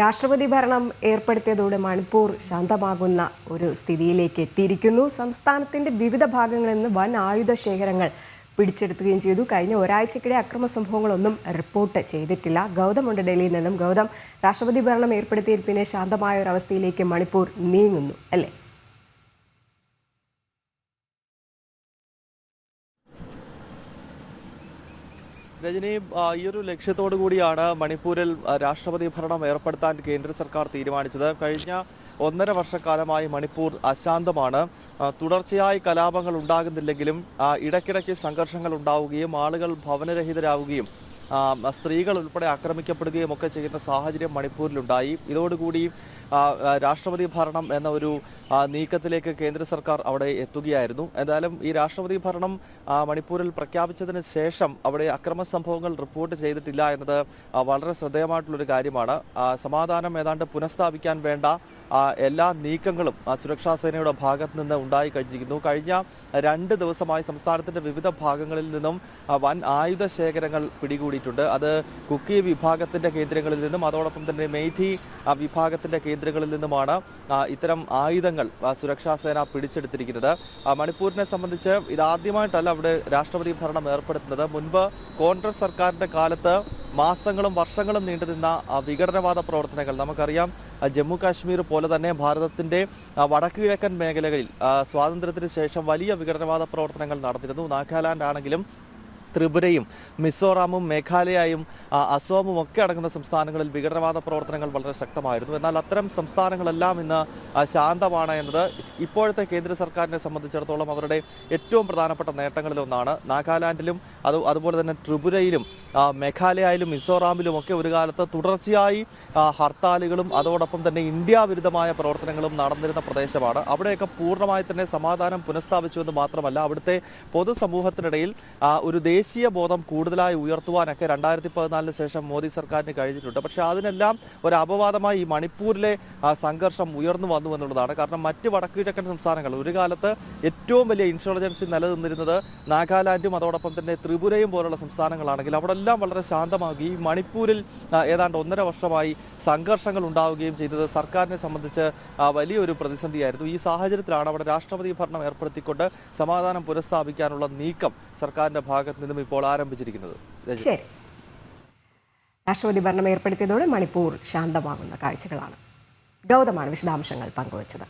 രാഷ്ട്രപതി ഭരണം ഏർപ്പെടുത്തിയതോടെ മണിപ്പൂർ ശാന്തമാകുന്ന ഒരു സ്ഥിതിയിലേക്ക് എത്തിയിരിക്കുന്നു. സംസ്ഥാനത്തിന്റെ വിവിധ ഭാഗങ്ങളിൽ നിന്ന് വൻ ആയുധ ശേഖരങ്ങൾ പിടിച്ചെടുക്കുകയും ചെയ്തു. കഴിഞ്ഞ ഒരാഴ്ചക്കിടെ അക്രമ സംഭവങ്ങളൊന്നും റിപ്പോർട്ട് ചെയ്തിട്ടില്ല. ഗൗതമുണ്ട് ഡൽഹിയിൽ നിന്നും. ഗൗതം, രാഷ്ട്രപതി ഭരണം ഏർപ്പെടുത്തിയതിൽ പിന്നെ ശാന്തമായ ഒരു അവസ്ഥയിലേക്ക് മണിപ്പൂർ നീങ്ങുന്നു അല്ലേ? രജനി, ഈ ഒരു ലക്ഷ്യത്തോടു കൂടിയാണ് മണിപ്പൂരിൽ രാഷ്ട്രപതി ഭരണം ഏർപ്പെടുത്താൻ കേന്ദ്ര സർക്കാർ തീരുമാനിച്ചത്. കഴിഞ്ഞ 1.5 വർഷക്കാലമായി മണിപ്പൂർ അശാന്തമാണ്. തുടർച്ചയായി കലാപങ്ങൾ ഉണ്ടാകുന്നില്ലെങ്കിലും ഇടയ്ക്കിടയ്ക്ക് സംഘർഷങ്ങൾ ഉണ്ടാവുകയും ആളുകൾ ഭവനരഹിതരാവുകയും സ്ത്രീകൾ ഉൾപ്പെടെ ആക്രമിക്കപ്പെടുകയും ഒക്കെ ചെയ്യുന്ന സാഹചര്യം മണിപ്പൂരിലുണ്ടായി. ഇതോടുകൂടി രാഷ്ട്രപതി ഭരണം എന്ന ഒരു നീക്കത്തിലേക്ക് കേന്ദ്ര സർക്കാർ അവിടെ എത്തുകയായിരുന്നു. എന്തായാലും ഈ രാഷ്ട്രപതി ഭരണം മണിപ്പൂരിൽ പ്രഖ്യാപിച്ചതിന് ശേഷം അവിടെ അക്രമ സംഭവങ്ങൾ റിപ്പോർട്ട് ചെയ്തിട്ടില്ല എന്നത് വളരെ ശ്രദ്ധേയമായിട്ടുള്ളൊരു കാര്യമാണ്. സമാധാനം ഏതാണ്ട് പുനഃസ്ഥാപിക്കാൻ വേണ്ട എല്ലാ നീക്കങ്ങളും സുരക്ഷാ സേനയുടെ ഭാഗത്ത് നിന്ന് ഉണ്ടായി കഴിഞ്ഞിരിക്കുന്നു. കഴിഞ്ഞ 2 ദിവസമായി സംസ്ഥാനത്തിന്റെ വിവിധ ഭാഗങ്ങളിൽ നിന്നും വൻ ആയുധ ശേഖരങ്ങൾ പിടികൂടിയിട്ടുണ്ട്. അത് കുക്കി വിഭാഗത്തിന്റെ കേന്ദ്രങ്ങളിൽ നിന്നും അതോടൊപ്പം തന്നെ മെയ്തി വിഭാഗത്തിന്റെ കേന്ദ്രങ്ങളിൽ നിന്നുമാണ് ഇത്തരം ആയുധങ്ങൾ സുരക്ഷാ സേന പിടിച്ചെടുത്തിരിക്കുന്നത്. മണിപ്പൂരിനെ സംബന്ധിച്ച് ഇതാദ്യമായിട്ടല്ല അവിടെ രാഷ്ട്രപതി ഭരണം ഏർപ്പെടുത്തുന്നത്. മുൻപ് കോൺഗ്രസ് സർക്കാരിന്റെ കാലത്ത് മാസങ്ങളും വർഷങ്ങളും നീണ്ടുനിന്ന വിഘടനവാദ പ്രവർത്തനങ്ങൾ നമുക്കറിയാം. ജമ്മു കാശ്മീർ പോലെ തന്നെ ഭാരതത്തിന്റെ വടക്ക് കിഴക്കൻ മേഖലകളിൽ സ്വാതന്ത്ര്യത്തിന് ശേഷം വലിയ വിഘടനവാദ പ്രവർത്തനങ്ങൾ നടന്നിരുന്നു. നാഗാലാൻഡ് ആണെങ്കിലും ത്രിപുരയും മിസോറാമും മേഘാലയയും അസോമും ഒക്കെ അടങ്ങുന്ന സംസ്ഥാനങ്ങളിൽ വിഘടനവാദ പ്രവർത്തനങ്ങൾ വളരെ ശക്തമായിരുന്നു. എന്നാൽ അത്തരം സംസ്ഥാനങ്ങളെല്ലാം ഇന്ന് ശാന്തമാണ് എന്നത് ഇപ്പോഴത്തെ കേന്ദ്ര സർക്കാരിനെ സംബന്ധിച്ചിടത്തോളം അവരുടെ ഏറ്റവും പ്രധാനപ്പെട്ട നേട്ടങ്ങളിലൊന്നാണ്. നാഗാലാൻഡിലും അതുപോലെ തന്നെ ത്രിപുരയിലും മേഘാലയയിലും മിസോറാമിലും ഒക്കെ ഒരു കാലത്ത് തുടർച്ചയായി ഹർത്താലുകളും അതോടൊപ്പം തന്നെ ഇന്ത്യ വിരുദ്ധമായ പ്രവർത്തനങ്ങളും നടന്നിരുന്ന പ്രദേശമാണ്. അവിടെയൊക്കെ പൂർണ്ണമായി തന്നെ സമാധാനം പുനഃസ്ഥാപിച്ചുവെന്ന് മാത്രമല്ല, അവിടുത്തെ പൊതുസമൂഹത്തിനിടയിൽ ഒരു ദേശീയ ബോധം കൂടുതലായി ഉയർത്തുവാനൊക്കെ 2014 ശേഷം മോദി സർക്കാരിന് കഴിഞ്ഞിട്ടുണ്ട്. പക്ഷേ അതിനെല്ലാം ഒരു അപവാദമായി ഈ മണിപ്പൂരിലെ സംഘർഷം ഉയർന്നു വന്നു എന്നുള്ളതാണ്. കാരണം മറ്റ് വടക്കു കിഴക്കൻ സംസ്ഥാനങ്ങൾ ഒരു കാലത്ത് ഏറ്റവും വലിയ ഇൻഷുറൻസി നിലനിന്നിരുന്നത് നാഗാലാൻഡും അതോടൊപ്പം തന്നെ ത്രിപുരയും പോലുള്ള സംസ്ഥാനങ്ങളാണെങ്കിൽ അവിടെ എല്ലാം വളരെ ശാന്തമാവുകയും മണിപ്പൂരിൽ ഏതാണ്ട് 1.5 വർഷമായി സംഘർഷങ്ങൾ ഉണ്ടാവുകയും ചെയ്തത് സർക്കാരിനെ സംബന്ധിച്ച് വലിയൊരു പ്രതിസന്ധിയായിരുന്നു. ഈ സാഹചര്യത്തിലാണ് അവിടെ രാഷ്ട്രപതി ഭരണം ഏർപ്പെടുത്തിക്കൊണ്ട് സമാധാനം പുനഃസ്ഥാപിക്കാനുള്ള നീക്കം സർക്കാരിന്റെ ഭാഗത്ത് നിന്നും ഇപ്പോൾ ആരംഭിച്ചിരിക്കുന്നത്. ശരി, രാഷ്ട്രപതി ഭരണം ഏർപ്പെടുത്തിയതോടെ മണിപ്പൂർ ശാന്തമാകുന്ന കാഴ്ചകളാണ്. ഗൗതമാണ് വിശദാംശങ്ങൾ പങ്കുവച്ചത്.